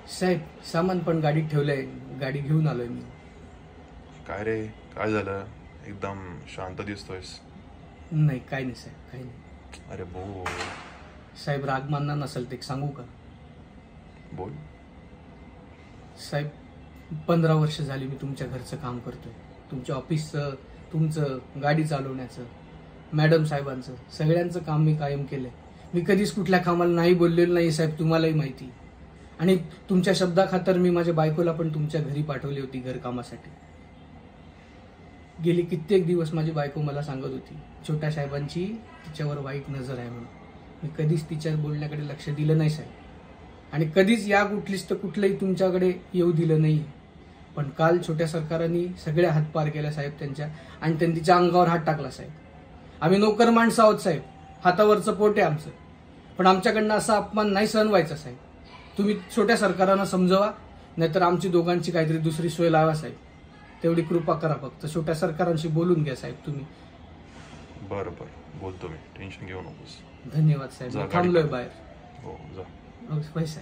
साहेब सामान पण गाडीत ठेवलंय, गाडी घेऊन आलोय मी. काय रे, काय झालं? एकदम शांत दिसतोयस. नाही काय नाही साहेब, काही नाही. अरे बोल. साहेब राग मानणार नसेल ते सांगू का? बोल. साहेब 15 वर्ष झाली मी तुमच्या घरचं काम करतोय. तुमच्या ऑफिसचं, तुमचं, गाडी चालवण्याचं, मॅडम साहेबांचं, सगळ्यांचं काम मी कायम केलंय. मी कधीच कुठल्या कामाला नाही बोललेलो नाही साहेब, तुम्हालाही माहिती. आणि तुमच्या शब्दाखातर मी माझ्या बायकोला पण तुमच्या घरी पाठवली होती घरकामासाठी. गेली कित्येक दिवस माझी बायको मला सांगत होती छोट्या साहेबांची तिच्यावर वाईट नजर आहे म्हणून. मी कधीच तिच्या बोलण्याकडे लक्ष दिलं नाही साहेब, आणि कधीच या कुठलंही तुमच्याकडे येऊ दिलं नाही. पण काल छोट्या सरकारांनी सगळ्या हातपार केल्या साहेब त्यांच्या, आणि त्यांनी तिच्या अंगावर हात टाकला साहेब. आम्ही नोकर माणसं आहोत साहेब, हातावरचं पोट आहे आमचं, पण आमच्याकडनं असा अपमान नाही सहन व्हायचा साहेब. तुम्ही छोट्या सरकारांना समजवा, नाहीतर आमची दोघांची काहीतरी दुसरी सोय लावा साहेब. तेवढी कृपा करा, फक्त छोट्या सरकारांशी बोलून घ्या साहेब तुम्ही. बरं बरं, बोलतो मी, टेन्शन घेऊ नकोस. धन्यवाद साहेब, थांबलोय बाहेर. हो जा. पैसा